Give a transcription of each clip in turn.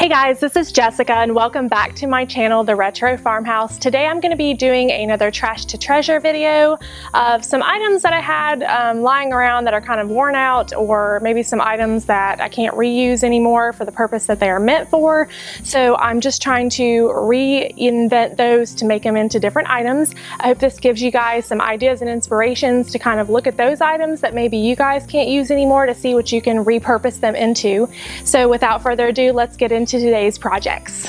Hey guys, this is Jessica and welcome back to my channel, The Retro Farmhouse. Today I'm going to be doing another trash to treasure video of some items that I had lying around that are kind of worn out, or maybe some items that I can't reuse anymore for the purpose that they are meant for. So I'm just trying to reinvent those to make them into different items. I hope this gives you guys some ideas and inspirations to kind of look at those items that maybe you guys can't use anymore to see what you can repurpose them into. So without further ado, let's get into today's projects.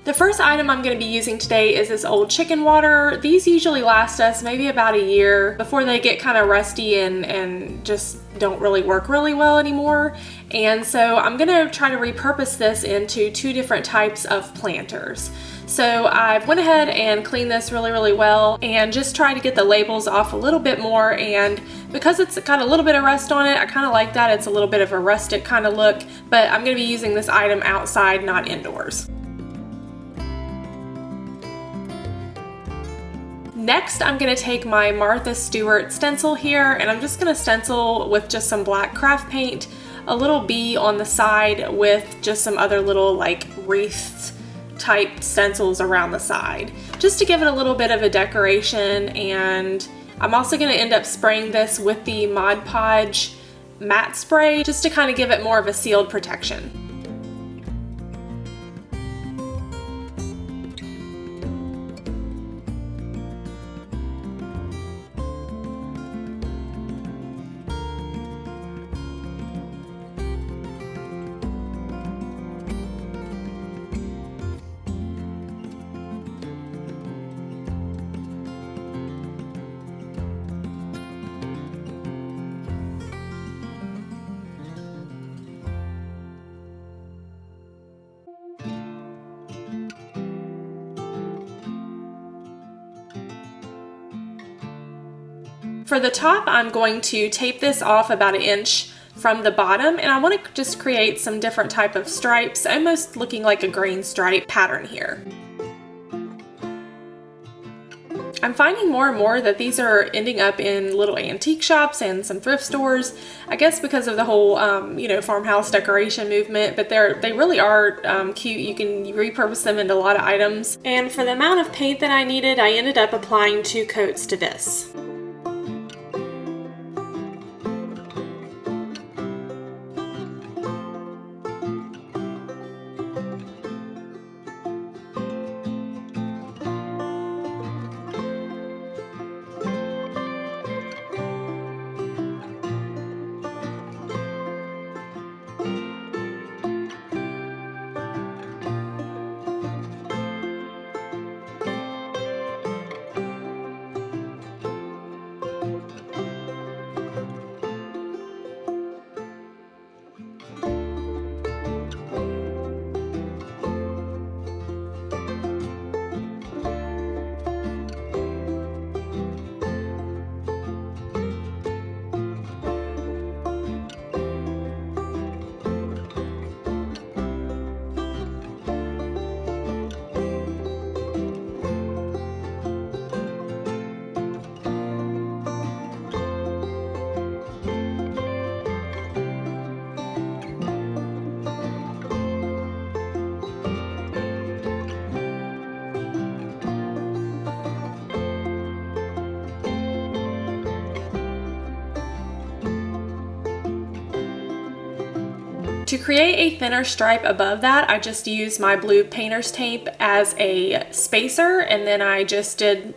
The first item I'm going to be using today is this old chicken water. These usually last us maybe about a year before they get kind of rusty and just don't really work really well anymore. And so I'm going to try to repurpose this into two different types of planters. So I've went ahead and cleaned this really well and just tried to get the labels off a little bit more, and because it's got a little bit of rust on it, I kind of like that. It's a little bit of a rustic kind of look, but I'm going to be using this item outside, not indoors. Next, I'm going to take my Martha Stewart stencil here, and I'm just going to stencil with just some black craft paint, a little bee on the side with just some other little like wreaths type stencils around the side, just to give it a little bit of a decoration. And I'm also going to end up spraying this with the Mod Podge matte spray, just to kind of give it more of a sealed protection. For the top, I'm going to tape this off about 1 inch from the bottom, and I want to just create some different type of stripes, almost looking like a green stripe pattern here. I'm finding more and more that these are ending up in little antique shops and some thrift stores, I guess because of the whole farmhouse decoration movement, but they really are cute. You can repurpose them into a lot of items. And for the amount of paint that I needed, I ended up applying 2 coats to this. To create a thinner stripe above that, I just used my blue painter's tape as a spacer, and then I just did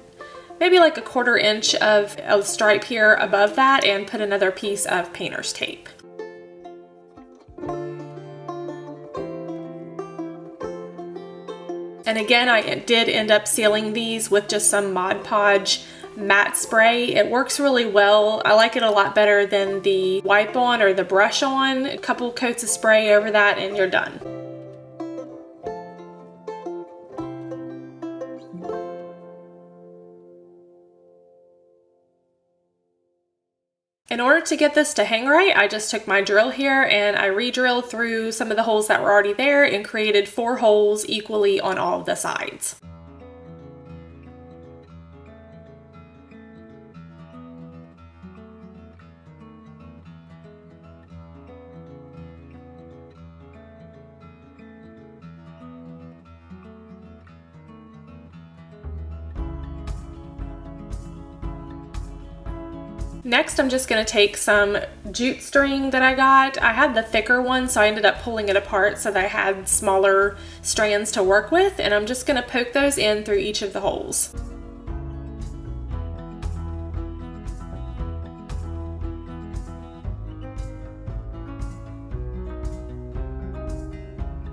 maybe like 1/4 inch of a stripe here above that and put another piece of painter's tape. And again, I did end up sealing these with just some Mod Podge matte spray. It works really well. I like it a lot better than the wipe on or the brush on. A couple coats of spray over that and you're done. In order to get this to hang right, I just took my drill here and I re-drilled through some of the holes that were already there and created 4 holes equally on all of the sides. Next, I'm just going to take some jute string that I got. I had the thicker one, so I ended up pulling it apart so that I had smaller strands to work with, and I'm just going to poke those in through each of the holes.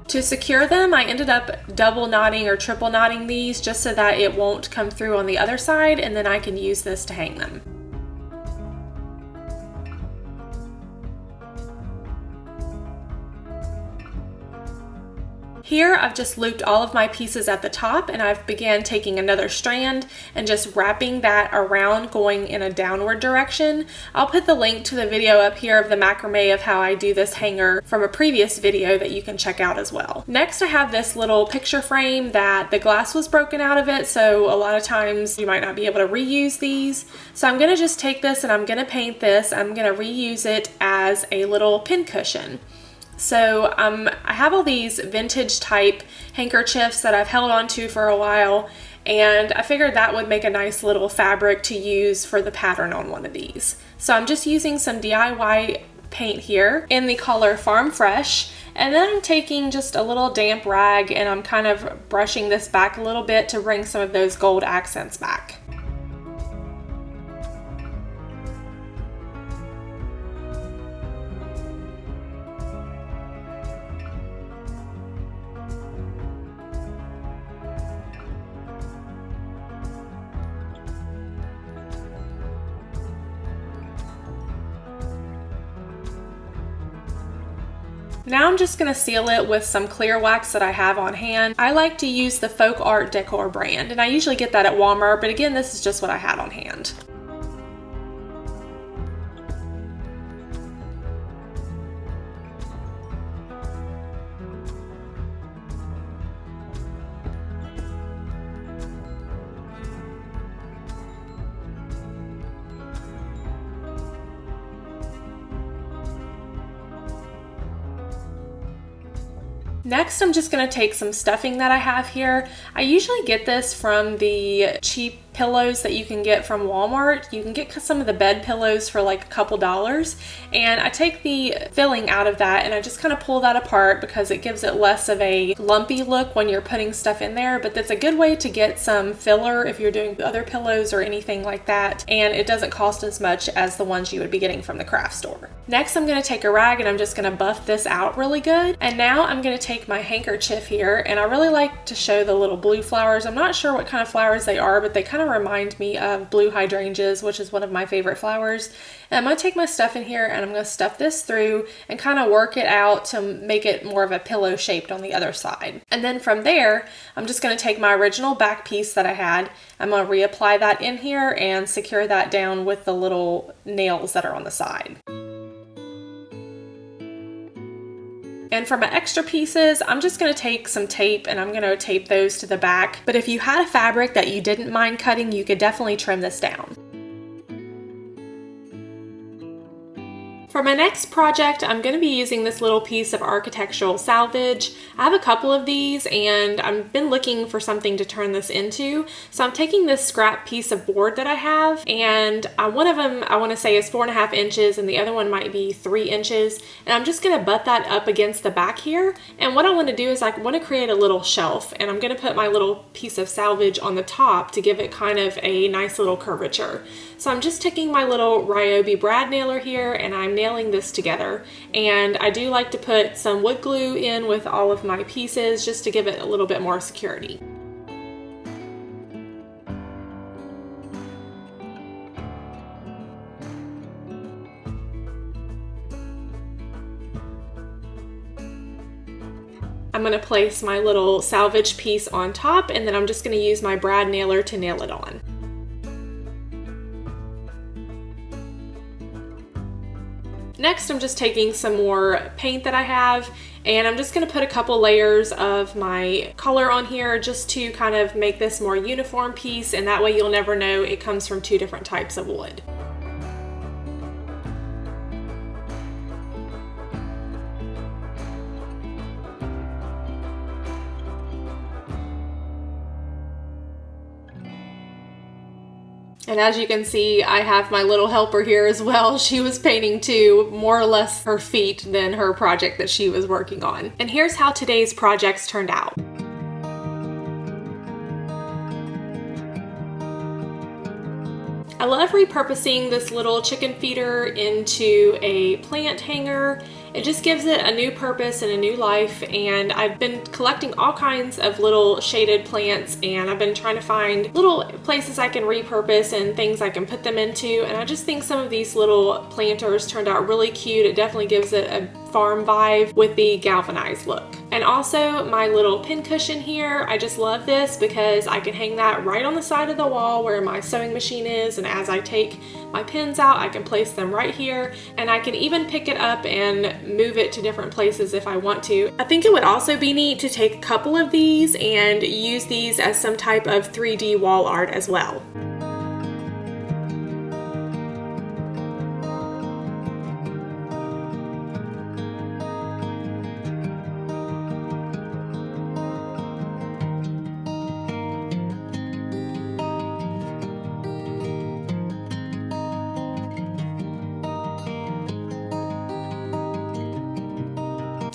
To secure them, I ended up double knotting or triple knotting these just so that it won't come through on the other side, and then I can use this to hang them. Here I've just looped all of my pieces at the top, and I've began taking another strand and just wrapping that around, going in a downward direction. I'll put the link to the video up here of the macrame of how I do this hanger from a previous video that you can check out as well. Next, I have this little picture frame that the glass was broken out of it, so a lot of times you might not be able to reuse these. So I'm gonna just take this and I'm gonna paint this. I'm gonna reuse it as a little pin cushion. So I have all these vintage type handkerchiefs that I've held on to for a while, and I figured that would make a nice little fabric to use for the pattern on one of these. So I'm just using some DIY paint here in the color Farm Fresh, and then I'm taking just a little damp rag and I'm kind of brushing this back a little bit to bring some of those gold accents back. Now I'm just going to seal it with some clear wax that I have on hand. I like to use the Folk Art Decor brand, and I usually get that at Walmart, but again, this is just what I had on hand. Next, I'm just going to take some stuffing that I have here. I usually get this from the cheap pillows that you can get from Walmart. You can get some of the bed pillows for like a couple dollars, and I take the filling out of that and I just kind of pull that apart because it gives it less of a lumpy look when you're putting stuff in there. But that's a good way to get some filler if you're doing other pillows or anything like that, and it doesn't cost as much as the ones you would be getting from the craft store. Next, I'm going to take a rag and I'm just going to buff this out really good, and now I'm going to take my handkerchief here, and I really like to show the little blue flowers. I'm not sure what kind of flowers they are, but they kind of remind me of blue hydrangeas, which is one of my favorite flowers. And I'm going to take my stuff in here and I'm going to stuff this through and kind of work it out to make it more of a pillow shaped on the other side. And then from there, I'm just going to take my original back piece that I had. I'm going to reapply that in here and secure that down with the little nails that are on the side. And for my extra pieces, I'm just going to take some tape and I'm going to tape those to the back. But if you had a fabric that you didn't mind cutting, you could definitely trim this down. For my next project, I'm going to be using this little piece of architectural salvage. I have a couple of these and I've been looking for something to turn this into. So I'm taking this scrap piece of board that I have, and one of them I want to say is 4.5 inches and the other one might be 3 inches. And I'm just going to butt that up against the back here. And what I want to do is I want to create a little shelf, and I'm going to put my little piece of salvage on the top to give it kind of a nice little curvature. So I'm just taking my little Ryobi brad nailer here and I'm nailing this together. And I do like to put some wood glue in with all of my pieces just to give it a little bit more security. I'm going to place my little salvage piece on top, and then I'm just going to use my brad nailer to nail it on. Next, I'm just taking some more paint that I have, and I'm just going to put a couple layers of my color on here just to kind of make this more uniform piece, and that way you'll never know it comes from 2 different types of wood. And as you can see, I have my little helper here as well. She was painting too, more or less her feet than her project that she was working on. And here's how today's projects turned out. I love repurposing this little chicken feeder into a plant hanger. It just gives it a new purpose and a new life, and I've been collecting all kinds of little shaded plants, and I've been trying to find little places I can repurpose and things I can put them into, and I just think some of these little planters turned out really cute. It definitely gives it a farm vibe with the galvanized look. And also my little pin cushion here, I just love this because I can hang that right on the side of the wall where my sewing machine is, and as I take my pins out, I can place them right here, and I can even pick it up and move it to different places if I want to. I think it would also be neat to take a couple of these and use these as some type of 3D wall art as well.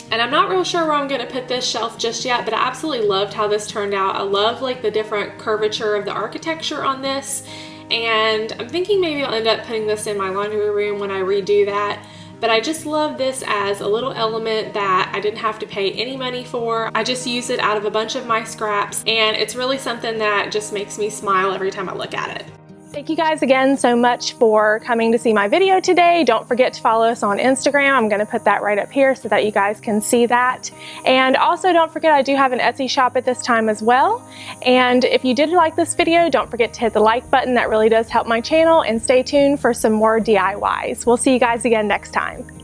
And I'm not real sure where I'm gonna put this shelf just yet, but I absolutely loved how this turned out. I love like the different curvature of the architecture on this. And I'm thinking maybe I'll end up putting this in my laundry room when I redo that. But I just love this as a little element that I didn't have to pay any money for. I just use it out of a bunch of my scraps, and it's really something that just makes me smile every time I look at it. Thank you guys again so much for coming to see my video today. Don't forget to follow us on Instagram. I'm going to put that right up here so that you guys can see that. And also don't forget I do have an Etsy shop at this time as well. And if you did like this video, don't forget to hit the like button. That really does help my channel, and stay tuned for some more DIYs. We'll see you guys again next time.